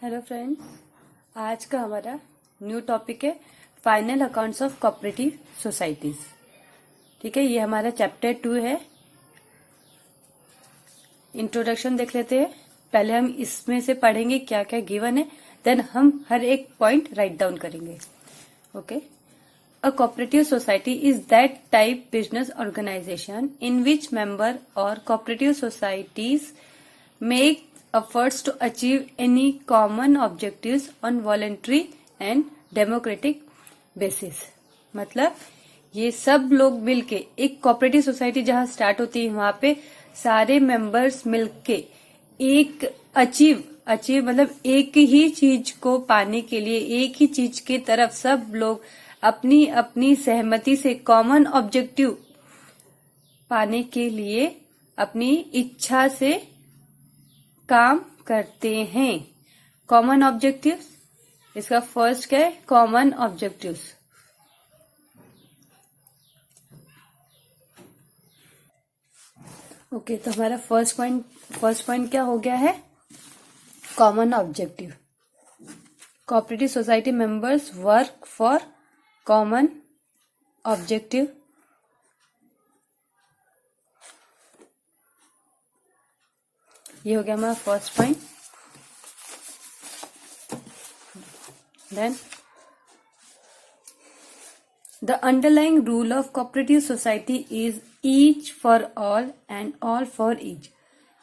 Hello friends, आज का हमारा न्यू टॉपिक है final accounts of cooperative societies. ठीक है, ये हमारा चैप्टर 2 है। इंट्रोडक्शन देख लेते हैं। पहले हम इसमें से पढ़ेंगे क्या क्या गिवन है, देन हम हर एक पॉइंट राइट डाउन करेंगे। Okay, a cooperative society is that type business organisation in which member और cooperative societies make efforts to achieve any common objectives on voluntary and democratic basis। मतलब ये सब लोग मिलके एक कोऑपरेटिव सोसाइटी जहां start होती है, वहां पे सारे मेंबर्स मिलके एक अचीव मतलब एक ही चीज को पाने के लिए, एक ही चीज की तरफ सब लोग अपनी अपनी सहमति से कॉमन ऑब्जेक्टिव पाने के लिए अपनी इच्छा से काम करते हैं। कॉमन ऑब्जेक्टिव्स, इसका फर्स्ट क्या है? Common objectives. ओके, तो हमारा फर्स्ट पॉइंट क्या हो गया है? Common objective. Cooperative society members work for common objective. ये हो गया हमारा first point. Then the underlying rule of cooperative society is each for all and all for each.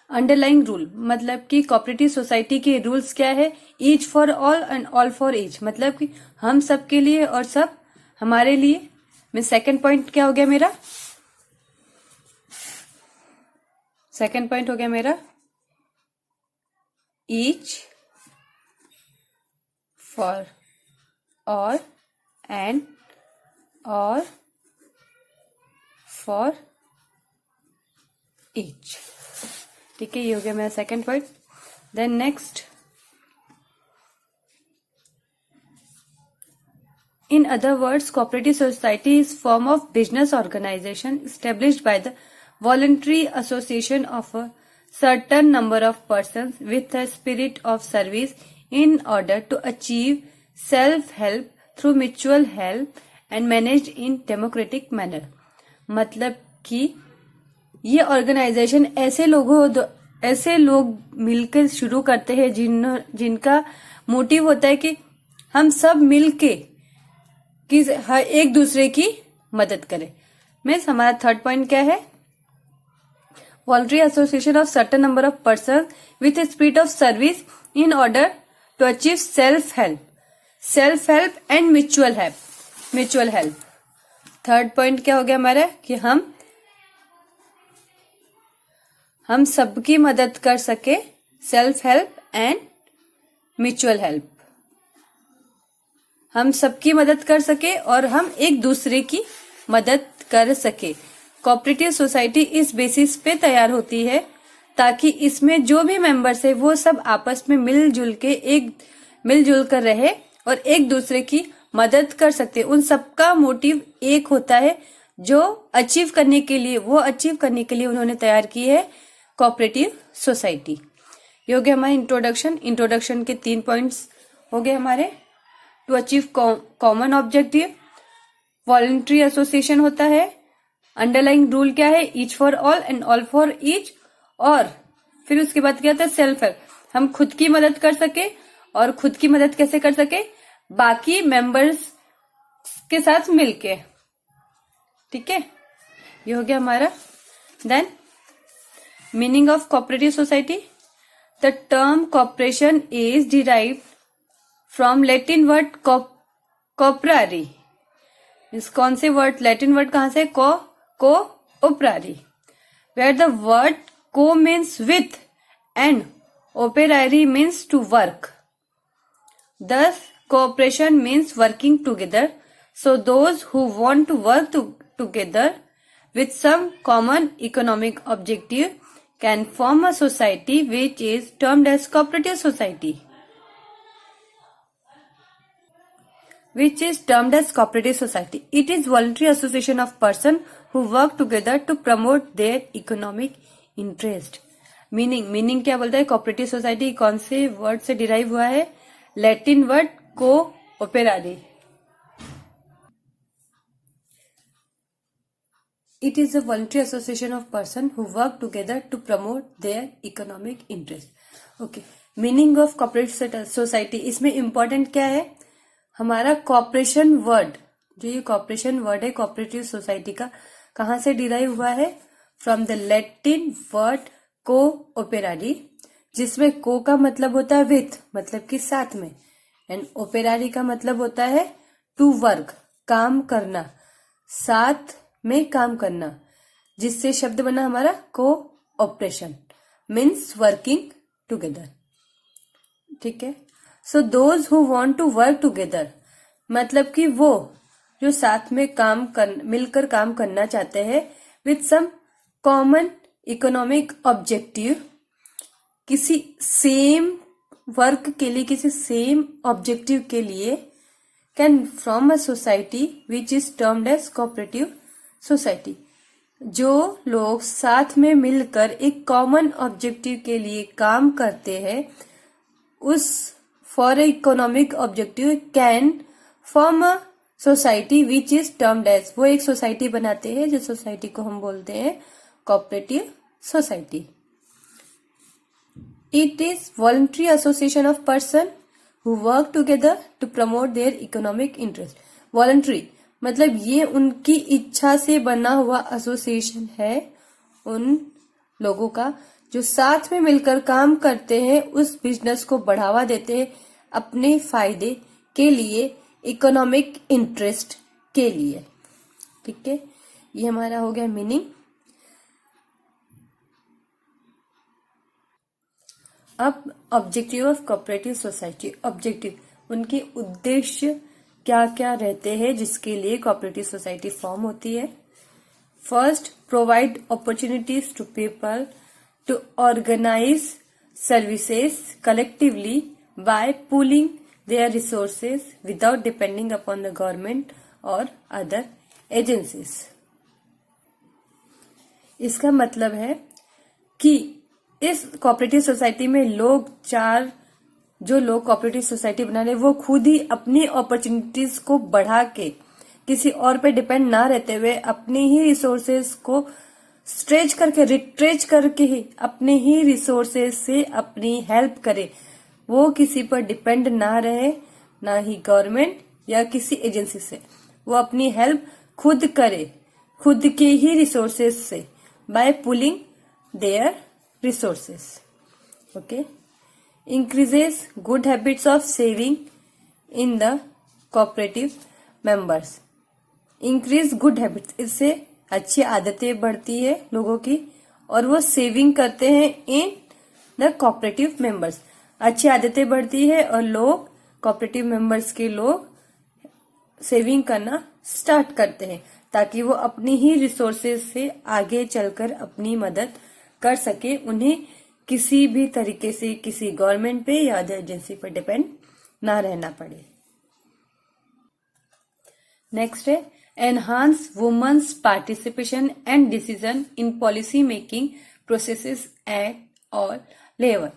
Underlying rule मतलब कि कोऑपरेटिव सोसाइटी के रूल्स क्या है? Each for all and all for each, मतलब कि हम सबके लिए और सब हमारे लिए। मैं सेकंड पॉइंट क्या हो गया मेरा? सेकंड पॉइंट हो गया मेरा each for all and all for each। ठीक है, ये हो गया मेरा second point. Then next, in other words, cooperative society is form of business organization established by the voluntary association of a certain number of persons with a spirit of service in order to achieve self-help through mutual help and managed in democratic manner। मतलब कि ये organisation ऐसे लोग मिलकर शुरू करते हैं जिनका मोटिव होता है कि हम सब मिलके कि एक दूसरे की मदद करें। मीन्स हमारा थर्ड पॉइंट क्या है? voluntary association of certain number of persons with a spirit of service in order to achieve self-help and mutual help। Third point क्या हो गया हमारा? कि हम सबकी मदद कर सके, self help and mutual help. हम सबकी मदद कर सके और हम एक दूसरे की मदद कर सके। कोऑपरेटिव सोसाइटी इस बेसिस पे तैयार होती है ताकि इसमें जो भी मेंबर्स है वो सब आपस में मिलजुल कर रहे और एक दूसरे की मदद कर सकते। उन सबका मोटिव एक होता है जो अचीव करने के लिए उन्होंने तैयार की है कोऑपरेटिव सोसाइटी। ये हो गया हमारा इंट्रोडक्शन के 3 पॉइंट्स हो गए हमारे। To achieve common objective, voluntary association होता है। अंडरलाइंग रूल क्या है? Each for all and all for each. और फिर उसके बाद क्या होता है? Self help. हम खुद की मदद कर सके, और खुद की मदद कैसे कर सके? बाकी मेंबर्स के साथ मिलके। ठीक है, ये हो गया हमारा। Then meaning of cooperative society. The term cooperation is derived from Latin word cooperari. इस कौन से वर्ड? लैटिन वर्ड कहां से? Cooperari, where the word co means with and operari means to work. Thus, cooperation means working together. So, those who want to work together with some common economic objective can form a society which is termed as cooperative society. Which is termed as cooperative society. It is voluntary association of persons who work together to promote their economic interest. Meaning क्या बोलता है? Cooperative society कौन से word से derive हुआ है? Latin word को ओपेरारी। It is a voluntary association of persons who work together to promote their economic interest. Okay. Meaning of cooperative society, इसमें इंपॉर्टेंट क्या है? हमारा कॉपरेशन वर्ड, जो ये कॉपरेशन वर्ड है कोऑपरेटिव सोसाइटी का, कहाँ से डिराइव हुआ है? फ्रॉम द लैटिन वर्ड को ओपेरारी, जिसमें को का मतलब होता है विथ, मतलब कि साथ में, एंड ओपेरारी का मतलब होता है टू वर्क, काम करना, साथ में काम करना, जिससे शब्द बना हमारा को ऑपरेशन, मीन्स वर्किंग टुगेदर। ठीक है। So those who want to work together, मतलब कि वो जो साथ में मिलकर काम करना चाहते हैं, with some common economic objective, किसी सेम वर्क के लिए, किसी सेम ऑब्जेक्टिव के लिए, can from a society which is termed as cooperative society. जो लोग साथ में मिलकर एक कॉमन ऑब्जेक्टिव के लिए काम करते हैं, उस for economic objective can form a society which is termed as, वो एक सोसाइटी बनाते हैं, जो सोसाइटी को हम बोलते हैं cooperative society. It is voluntary association of person who work together to promote their economic interest. Voluntary मतलब ये उनकी इच्छा से बना हुआ एसोसिएशन है, उन लोगों का जो साथ में मिलकर काम करते हैं, उस बिजनेस को बढ़ावा देते हैं अपने फायदे के लिए, इकोनॉमिक इंटरेस्ट के लिए। ठीक है, ये हमारा हो गया मीनिंग। अब objective of cooperative society, objective, उनके उद्देश्य क्या क्या रहते हैं जिसके लिए कोऑपरेटिव सोसाइटी फॉर्म होती है। First, provide opportunities to people to organise services collectively by pooling their resources without depending upon the government or other agencies। इसका मतलब है कि इस कोऑपरेटिव सोसाइटी में जो लोग कोऑपरेटिव सोसाइटी बना रहे, वो खुद ही अपनी अपॉर्चुनिटीज को बढ़ा के, किसी और पे डिपेंड ना रहते हुए, अपने ही रिसोर्सेज को रिट्रेच करके ही अपने ही रिसोर्सेज से अपनी हेल्प करे। वो किसी पर डिपेंड ना रहे, ना ही गवर्नमेंट या किसी एजेंसी से, वो अपनी हेल्प खुद करे, खुद के ही रिसोर्सेज से, by pooling their resources. Okay. Increases good habits of saving in the cooperative members. Increase good habits, इससे अच्छी आदतें बढ़ती है लोगों की, और वो सेविंग करते हैं इन द कोऑपरेटिव मेंबर्स। अच्छी आदतें बढ़ती है और लोग, कोऑपरेटिव मेंबर्स के लोग सेविंग करना स्टार्ट करते हैं, ताकि वो अपनी ही रिसोर्सेज से आगे चलकर अपनी मदद कर सके, उन्हें किसी भी तरीके से किसी गवर्नमेंट पे या अदर एजेंसी पर डिपेंड ना रहना पड़े। नेक्स्ट है enhance women's participation and decision in policy making processes at all level.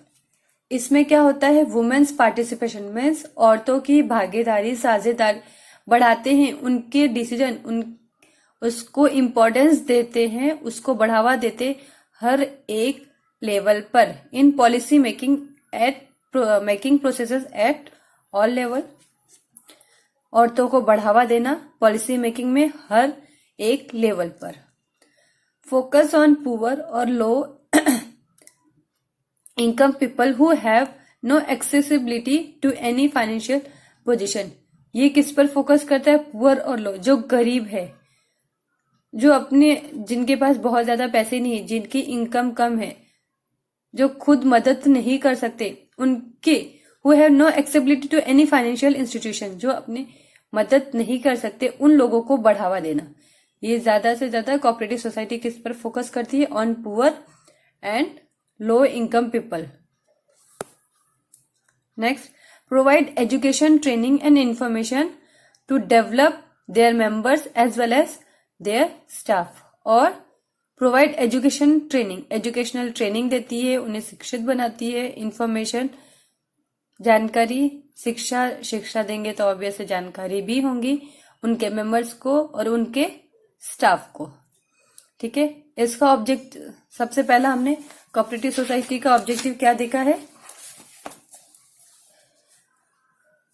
इसमें क्या होता है? वुमेन्स पार्टिसिपेशन मीन्स औरतों की भागीदारी, साझेदारी बढ़ाते हैं, उनके डिसीजन, उसको इम्पोर्टेंस देते हैं, उसको बढ़ावा देते हर एक लेवल पर, इन policy making processes at all level. औरतों को बढ़ावा देना पॉलिसी मेकिंग में हर एक लेवल पर। फोकस ऑन पुअर और लो income people who have no accessibility to any financial position। ये किस पर फोकस करता है? पुअर और लो, जो गरीब है, जो जिनके पास बहुत ज्यादा पैसे नहीं है, जिनकी इनकम कम है, जो खुद मदद नहीं कर सकते, उनके who have no accessibility to any financial institution, जो अपने मदद नहीं कर सकते, उन लोगों को बढ़ावा देना। ये ज्यादा से ज्यादा कोऑपरेटिव सोसाइटी किस पर फोकस करती है? On poor and low income people। Next, provide education, training and information to develop their members as well as their staff, or provide education training, educational training देती है, उन्हें शिक्षित बनाती है। इंफॉर्मेशन, जानकारी, शिक्षा देंगे तो ऑब्वियस जानकारी भी होंगी उनके मेंबर्स को और उनके स्टाफ को। ठीक है, इसका ऑब्जेक्ट सबसे पहला हमने कोऑपरेटिव सोसाइटी का ऑब्जेक्टिव क्या देखा है,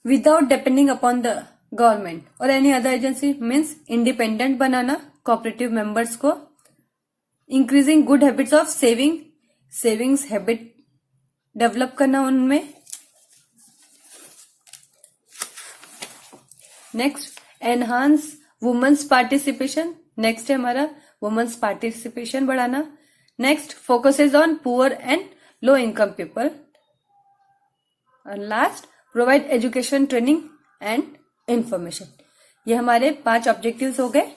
without depending upon the government और any other agency, means independent बनाना कोऑपरेटिव मेंबर्स को, increasing good habits of savings habit develop करना उनमें। Next, enhance women's participation, next है हमारा वुमेन्स पार्टिसिपेशन बढ़ाना। Next, focuses on poor and low income people. और last, provide education training and information. ये हमारे 5 ऑब्जेक्टिव्स हो गए।